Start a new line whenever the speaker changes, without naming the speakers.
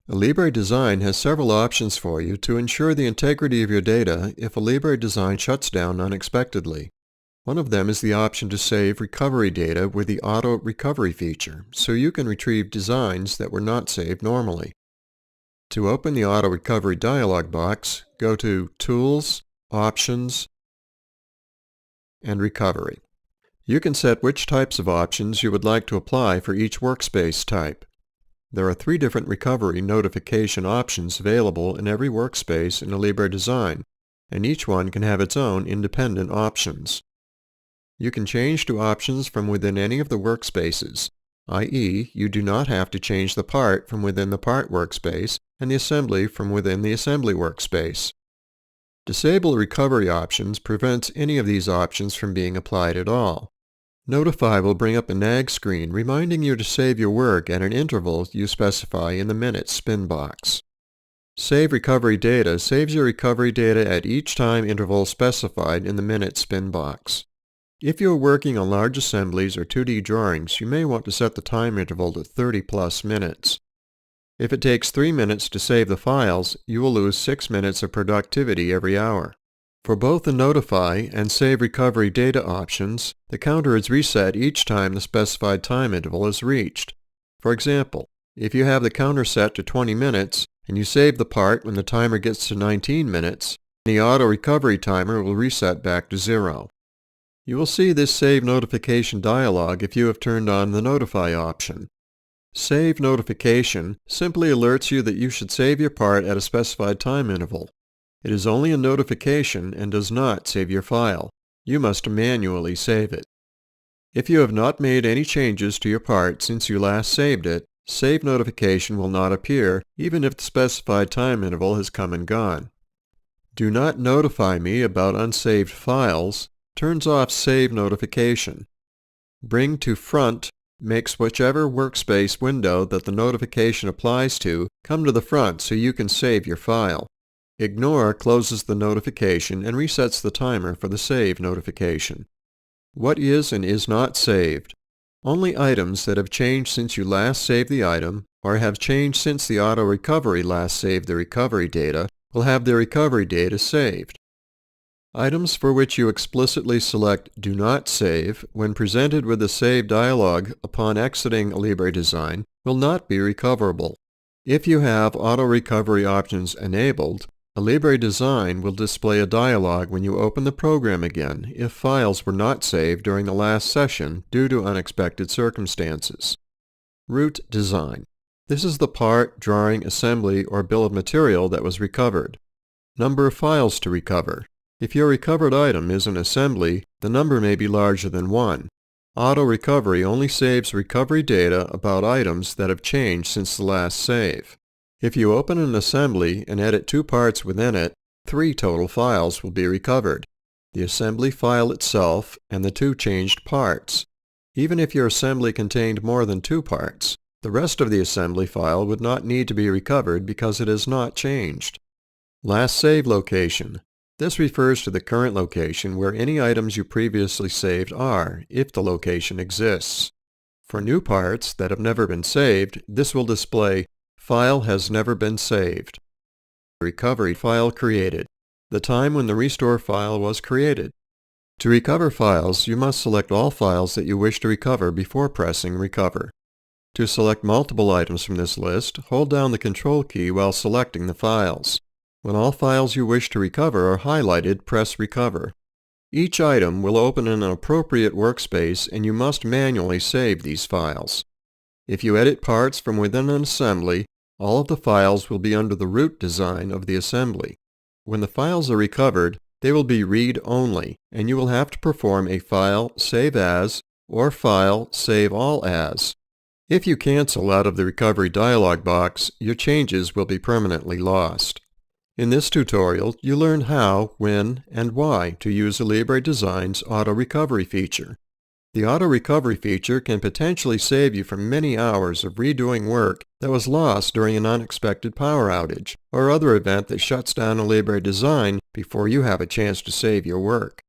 Libre Design has several options for you to ensure the integrity of your data if a Libre Design shuts down unexpectedly. One of them is the option to save recovery data with the Auto Recovery feature, so you can retrieve designs that were not saved normally. To open the Auto Recovery dialog box, go to Tools, Options, and Recovery. You can set which types of options you would like to apply for each workspace type. There are 3 different recovery notification options available in every workspace in a Libre Design, and each one can have its own independent options. You can change to options from within any of the workspaces, i.e., you do not have to change the part from within the part workspace and the assembly from within the assembly workspace. Disable recovery options prevents any of these options from being applied at all. Notify will bring up a nag screen reminding you to save your work at an interval you specify in the minutes spin box. Save recovery data saves your recovery data at each time interval specified in the minute spin box. If you are working on large assemblies or 2D drawings, you may want to set the time interval to 30+ minutes. If it takes 3 minutes to save the files, you will lose 6 minutes of productivity every hour. For both the Notify and Save Recovery data options, the counter is reset each time the specified time interval is reached. For example, if you have the counter set to 20 minutes and you save the part when the timer gets to 19 minutes, the Auto Recovery timer will reset back to 0. You will see this Save Notification dialog if you have turned on the Notify option. Save Notification simply alerts you that you should save your part at a specified time interval. It is only a notification and does not save your file. You must manually save it. If you have not made any changes to your part since you last saved it, Save Notification will not appear even if the specified time interval has come and gone. Do Not Notify Me About Unsaved Files turns off Save Notification. Bring to Front makes whichever workspace window that the notification applies to come to the front so you can save your file. Ignore closes the notification and resets the timer for the save notification. What is and is not saved? Only items that have changed since you last saved the item or have changed since the Auto Recovery last saved the recovery data will have their recovery data saved. Items for which you explicitly select Do Not Save when presented with the Save dialog upon exiting a Libre Design will not be recoverable. If you have Auto Recovery options enabled, a Libre Design will display a dialog when you open the program again if files were not saved during the last session due to unexpected circumstances. Root Design. This is the part, drawing, assembly, or bill of material that was recovered. Number of files to recover. If your recovered item is an assembly, the number may be larger than 1. Auto Recovery only saves recovery data about items that have changed since the last save. If you open an assembly and edit 2 parts within it, 3 total files will be recovered: the assembly file itself and the 2 changed parts. Even if your assembly contained more than 2 parts, the rest of the assembly file would not need to be recovered because it has not changed. Last save location. This refers to the current location where any items you previously saved are, if the location exists. For new parts that have never been saved, this will display File has never been saved. Recovery file created. The time when the restore file was created. To recover files, you must select all files that you wish to recover before pressing Recover. To select multiple items from this list, hold down the Control key while selecting the files. When all files you wish to recover are highlighted, press Recover. Each item will open in an appropriate workspace and you must manually save these files. If you edit parts from within an assembly, all of the files will be under the root design of the assembly. When the files are recovered, they will be read-only, and you will have to perform a File Save As or File Save All As. If you cancel out of the recovery dialog box, your changes will be permanently lost. In this tutorial, you learned how, when, and why to use a Libre Design's Auto Recovery feature. The Auto Recovery feature can potentially save you from many hours of redoing work that was lost during an unexpected power outage or other event that shuts down a Libre Design before you have a chance to save your work.